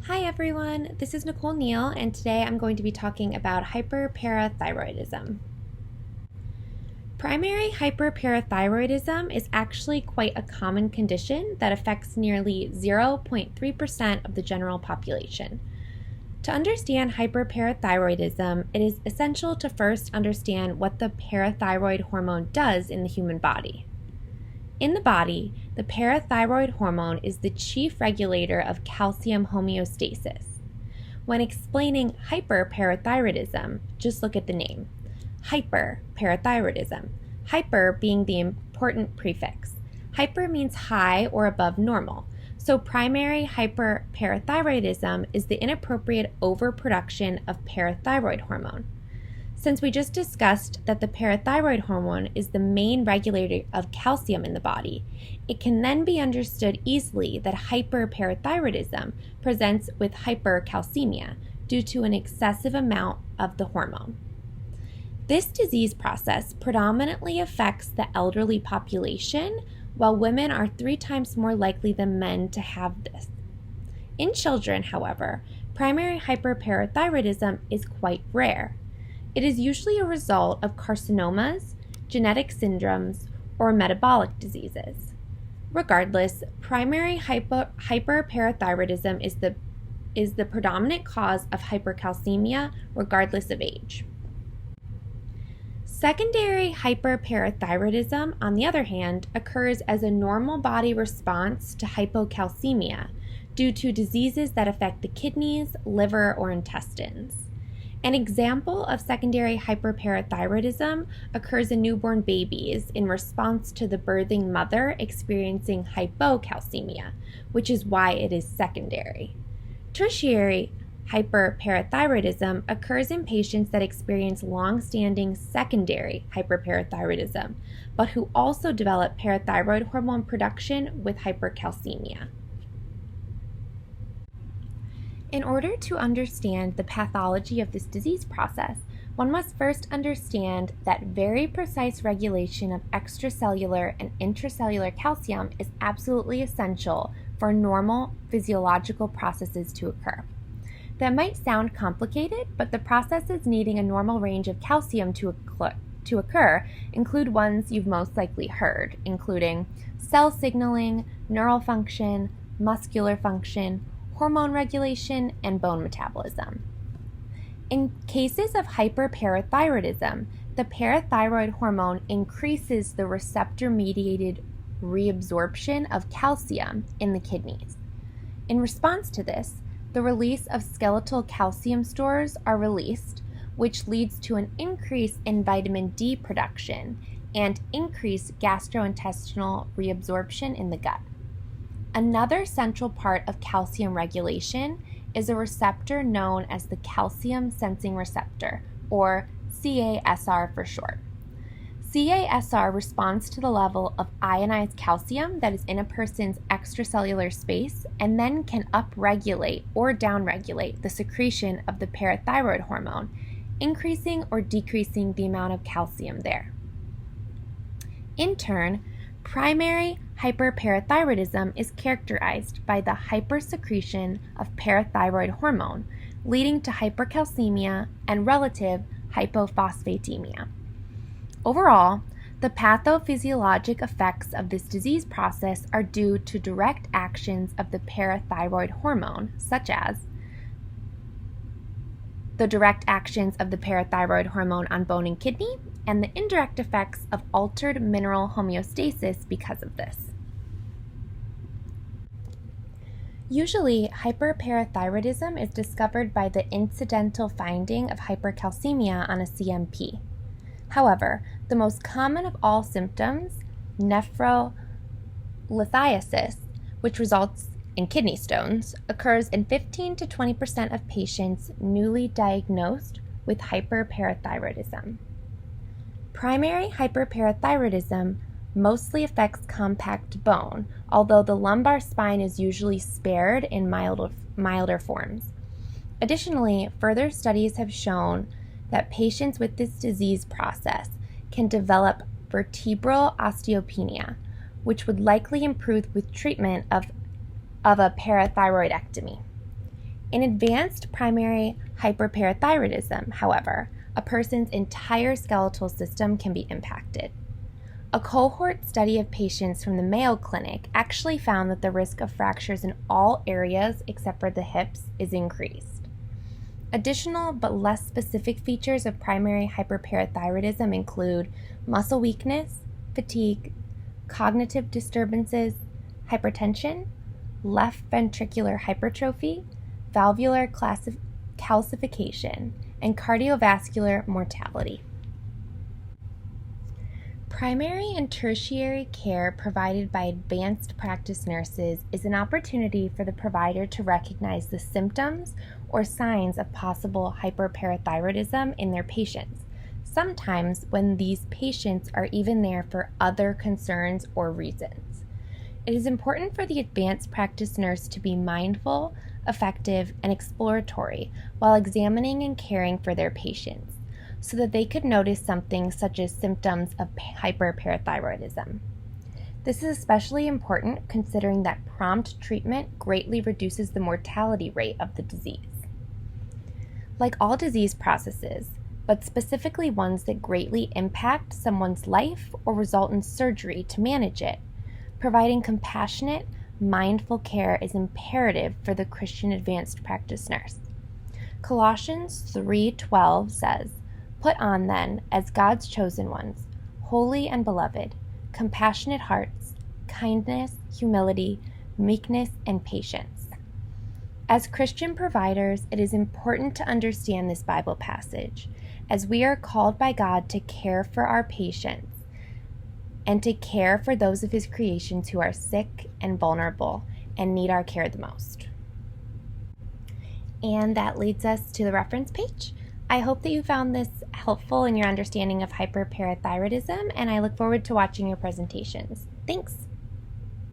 Hi everyone, this is Nicole Neal, and today I'm going to be talking about hyperparathyroidism. Primary hyperparathyroidism is actually quite a common condition that affects nearly 0.3% of the general population. To understand hyperparathyroidism, it is essential to first understand what the parathyroid hormone does in the human body. In the body, the parathyroid hormone is the chief regulator of calcium homeostasis. When explaining hyperparathyroidism, just look at the name. Hyperparathyroidism. Hyper being the important prefix. Hyper means high or above normal. So primary hyperparathyroidism is the inappropriate overproduction of parathyroid hormone. Since we just discussed that the parathyroid hormone is the main regulator of calcium in the body, it can then be understood easily that hyperparathyroidism presents with hypercalcemia due to an excessive amount of the hormone. This disease process predominantly affects the elderly population, while women are 3 times more likely than men to have this. In children, however, primary hyperparathyroidism is quite rare. It is usually a result of carcinomas, genetic syndromes, or metabolic diseases. Regardless, primary hyperparathyroidism is the predominant cause of hypercalcemia regardless of age. Secondary hyperparathyroidism, on the other hand, occurs as a normal body response to hypocalcemia due to diseases that affect the kidneys, liver, or intestines. An example of secondary hyperparathyroidism occurs in newborn babies in response to the birthing mother experiencing hypocalcemia, which is why it is secondary. Tertiary hyperparathyroidism occurs in patients that experience long-standing secondary hyperparathyroidism, but who also develop parathyroid hormone production with hypercalcemia. In order to understand the pathology of this disease process, one must first understand that very precise regulation of extracellular and intracellular calcium is absolutely essential for normal physiological processes to occur. That might sound complicated, but the processes needing a normal range of calcium to occur include ones you've most likely heard, including cell signaling, neural function, muscular function, hormone regulation, and bone metabolism. In cases of hyperparathyroidism, the parathyroid hormone increases the receptor-mediated reabsorption of calcium in the kidneys. In response to this, the release of skeletal calcium stores are released, which leads to an increase in vitamin D production and increased gastrointestinal reabsorption in the gut. Another central part of calcium regulation is a receptor known as the calcium sensing receptor, or CaSR for short. CaSR responds to the level of ionized calcium that is in a person's extracellular space and then can upregulate or downregulate the secretion of the parathyroid hormone, increasing or decreasing the amount of calcium there. In turn, primary hyperparathyroidism is characterized by the hypersecretion of parathyroid hormone, leading to hypercalcemia and relative hypophosphatemia. Overall, the pathophysiologic effects of this disease process are due to direct actions of the parathyroid hormone, such as the direct actions of the parathyroid hormone on bone and kidney, and the indirect effects of altered mineral homeostasis because of this. Usually, hyperparathyroidism is discovered by the incidental finding of hypercalcemia on a CMP. However, the most common of all symptoms, nephrolithiasis, which results in kidney stones, occurs in 15 to 20% of patients newly diagnosed with hyperparathyroidism. Primary hyperparathyroidism mostly affects compact bone, although the lumbar spine is usually spared in milder forms. Additionally, further studies have shown that patients with this disease process can develop vertebral osteopenia, which would likely improve with treatment of a parathyroidectomy. In advanced primary hyperparathyroidism, however, a person's entire skeletal system can be impacted. A cohort study of patients from the Mayo Clinic actually found that the risk of fractures in all areas except for the hips is increased. Additional but less specific features of primary hyperparathyroidism include muscle weakness, fatigue, cognitive disturbances, hypertension, left ventricular hypertrophy, valvular calcification, and cardiovascular mortality. Primary and tertiary care provided by advanced practice nurses is an opportunity for the provider to recognize the symptoms or signs of possible hyperparathyroidism in their patients, sometimes when these patients are even there for other concerns or reasons. It is important for the advanced practice nurse to be mindful, effective, and exploratory while examining and caring for their patients, so that they could notice something such as symptoms of hyperparathyroidism. This is especially important considering that prompt treatment greatly reduces the mortality rate of the disease. Like all disease processes, but specifically ones that greatly impact someone's life or result in surgery to manage it, providing compassionate, mindful care is imperative for the Christian advanced practice nurse. Colossians 3:12 says, "Put on then, as God's chosen ones, holy and beloved, compassionate hearts, kindness, humility, meekness, and patience." As Christian providers, it is important to understand this Bible passage, as we are called by God to care for our patients and to care for those of His creations who are sick and vulnerable and need our care the most. And that leads us to the reference page. I hope that you found this helpful in your understanding of hyperparathyroidism, and I look forward to watching your presentations. Thanks!